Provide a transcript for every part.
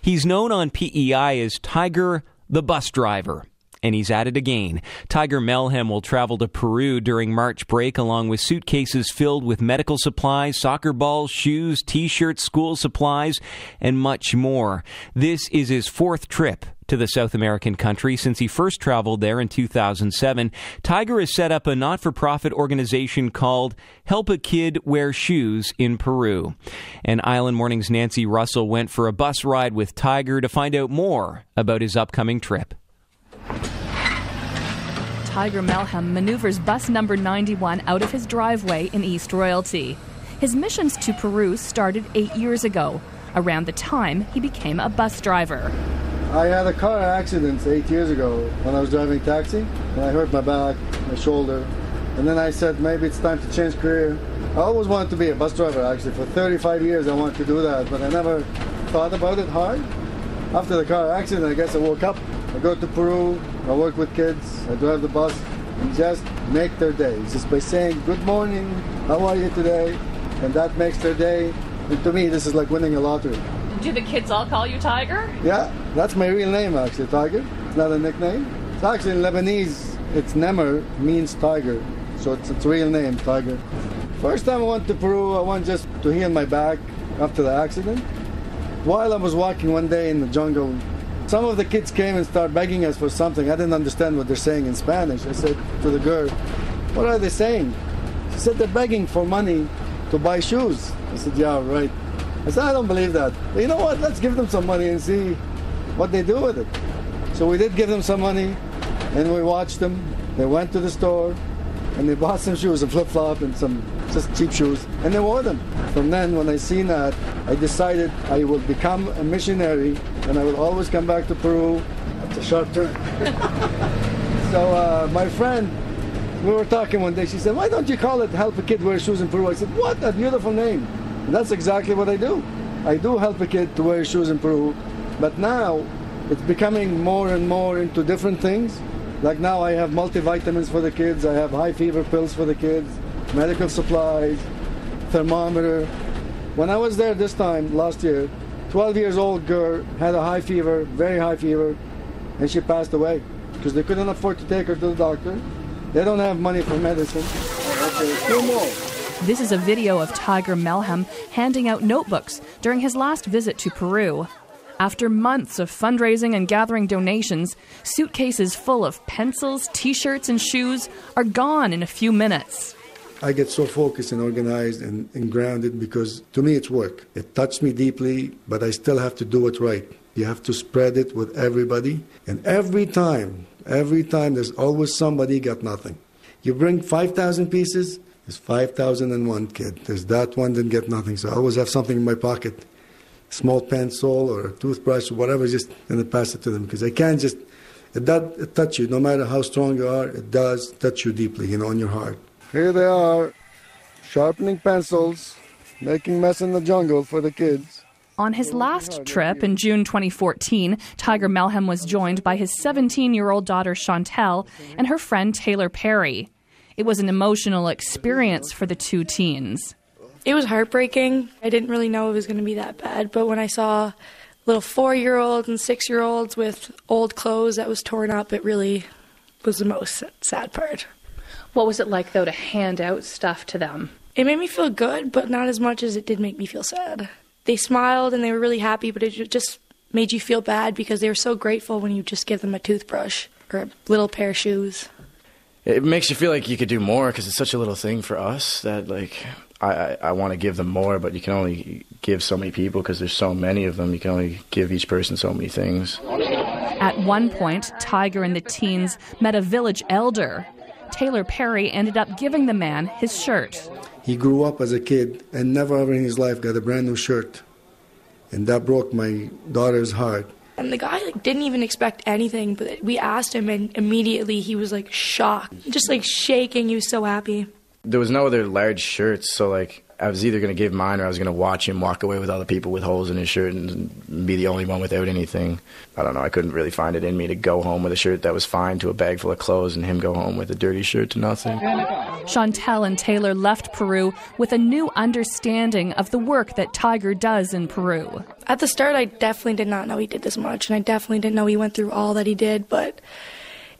He's known on PEI as Tiger the Bus Driver. And he's at it again. Tiger Melhem will travel to Peru during March break along with suitcases filled with medical supplies, soccer balls, shoes, T-shirts, school supplies, and much more. This is his fourth trip to the South American country since he first traveled there in 2007. Tiger has set up a not-for-profit organization called Help a Kid Wear Shoes in Peru. And Island Morning's Nancy Russell went for a bus ride with Tiger to find out more about his upcoming trip. Tiger Melhem maneuvers bus number 91 out of his driveway in East Royalty. His missions to Peru started 8 years ago, around the time he became a bus driver. I had a car accident 8 years ago when I was driving taxi, and I hurt my back, my shoulder, and then I said maybe it's time to change career. I always wanted to be a bus driver, actually. For 35 years I wanted to do that, but I never thought about it hard. After the car accident, I guess I woke up. I go to Peru, I work with kids, I drive the bus, and just make their day. Just by saying, good morning, how are you today? And that makes their day. And to me, this is like winning a lottery. Do the kids all call you Tiger? Yeah, that's my real name, actually, Tiger. It's not a nickname. It's actually in Lebanese, it's Nemer, means tiger. So it's its real name, Tiger. First time I went to Peru, I went just to heal my back after the accident. While I was walking one day in the jungle, some of the kids came and started begging us for something. I didn't understand what they're saying in Spanish. I said to the girl, what are they saying? She said they're begging for money to buy shoes. I said, yeah, right. I said, I don't believe that. But you know what? Let's give them some money and see what they do with it. So we did give them some money, and we watched them. They went to the store, and they bought some shoes, a flip-flop and some just cheap shoes, and they wore them. From then, when I seen that, I decided I would become a missionary, and I would always come back to Peru. That's a sharp turn. So my friend, we were talking one day, she said, why don't you call it Help a Kid Wear Shoes in Peru? I said, what a beautiful name. And that's exactly what I do. I do help a kid to wear shoes in Peru, but now it's becoming more and more into different things. Like now I have multivitamins for the kids, I have high fever pills for the kids, medical supplies, thermometer. When I was there this time, last year, 12 years old girl had a high fever, very high fever, and she passed away because they couldn't afford to take her to the doctor. They don't have money for medicine. Okay, 2 more. This is a video of Tiger Melhem handing out notebooks during his last visit to Peru. After months of fundraising and gathering donations, suitcases full of pencils, T-shirts, and shoes are gone in a few minutes. I get so focused and organized and grounded because to me it's work. It touched me deeply, but I still have to do it right. You have to spread it with everybody. And every time there's always somebody got nothing. You bring 5,000 pieces, there's 5,001 kid. There's that one that get nothing. So I always have something in my pocket, small pencil or a toothbrush or whatever, just and I pass it to them because I can't just, it does touch you. No matter how strong you are, it does touch you deeply, in your heart. Here they are, sharpening pencils, making mess in the jungle for the kids. On his last trip in June 2014, Tiger Melhem was joined by his 17-year-old daughter Chantel and her friend Taylor Perry. It was an emotional experience for the two teens. It was heartbreaking. I didn't really know it was going to be that bad, but when I saw little 4-year-olds and 6-year-olds with old clothes that was torn up, it really was the most sad part. What was it like, though, to hand out stuff to them? It made me feel good, but not as much as it did make me feel sad. They smiled and they were really happy, but it just made you feel bad because they were so grateful when you just give them a toothbrush or a little pair of shoes. It makes you feel like you could do more because it's such a little thing for us that, I want to give them more, but you can only give so many people because there's so many of them. You can only give each person so many things. At one point, Tiger and the teens met a village elder. Taylor Perry ended up giving the man his shirt. He grew up as a kid and never ever in his life got a brand new shirt. And that broke my daughter's heart. And the guy didn't even expect anything, but we asked him and immediately he was shocked. Just shaking, he was so happy. There was no other large shirts, so I was either going to give mine or I was going to watch him walk away with other people with holes in his shirt and be the only one without anything. I don't know. I couldn't really find it in me to go home with a shirt that was fine to a bag full of clothes and him go home with a dirty shirt to nothing. Chantel and Taylor left Peru with a new understanding of the work that Tiger does in Peru. At the start, I definitely did not know he did this much, and I definitely didn't know he went through all that he did, but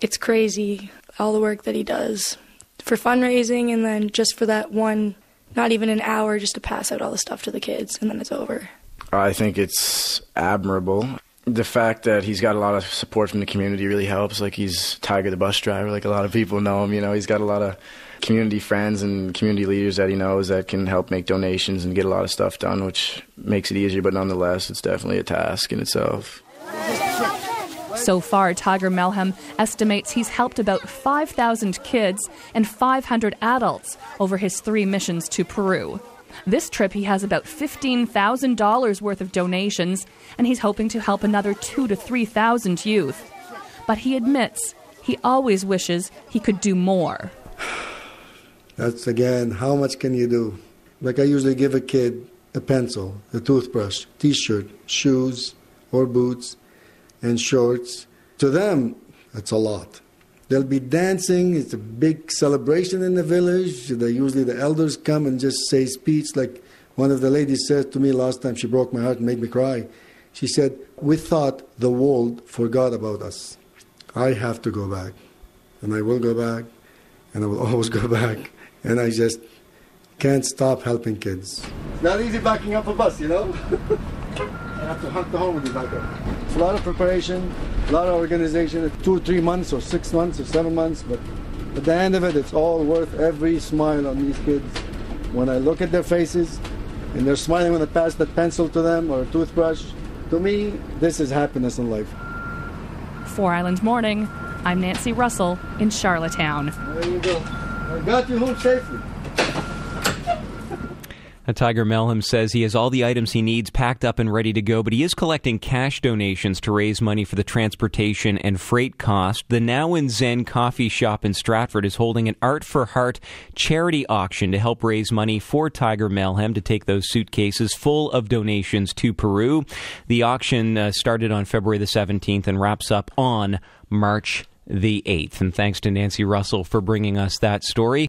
it's crazy, all the work that he does for fundraising, and then just for that one, not even an hour, just to pass out all the stuff to the kids, and then it's over. I think it's admirable. The fact that he's got a lot of support from the community really helps. Like, he's Tiger the bus driver, like a lot of people know him. You know, he's got a lot of community friends and community leaders that he knows that can help make donations and get a lot of stuff done, which makes it easier, but nonetheless, it's definitely a task in itself. So far, Tiger Melhem estimates he's helped about 5,000 kids and 500 adults over his 3 missions to Peru. This trip, he has about $15,000 worth of donations, and he's hoping to help another 2,000 to 3,000 youth. But he admits he always wishes he could do more. That's, again, how much can you do? Like, I usually give a kid a pencil, a toothbrush, T-shirt, shoes or boots, and shorts. To them, that's a lot. They'll be dancing. It's a big celebration in the village. Usually the elders come and just say speech. Like one of the ladies said to me last time, she broke my heart and made me cry. She said, "We thought the world forgot about us. I have to go back. And I will go back. And I will always go back. And I just can't stop helping kids." It's not easy backing up a bus, you know? You have to hunt the home when you back up. It's a lot of preparation, a lot of organization. 2 or 3 months or 6 months or 7 months, but at the end of it, it's all worth every smile on these kids. When I look at their faces and they're smiling when I pass that pencil to them or a toothbrush, to me, this is happiness in life. For Island Morning, I'm Nancy Russell in Charlottetown. There you go. I got you home safely. Tiger Melhem says he has all the items he needs packed up and ready to go, but he is collecting cash donations to raise money for the transportation and freight cost. The Now and Zen coffee shop in Stratford is holding an Art for Heart charity auction to help raise money for Tiger Melhem to take those suitcases full of donations to Peru. The auction started on February the 17th and wraps up on March the 8th. And thanks to Nancy Russell for bringing us that story.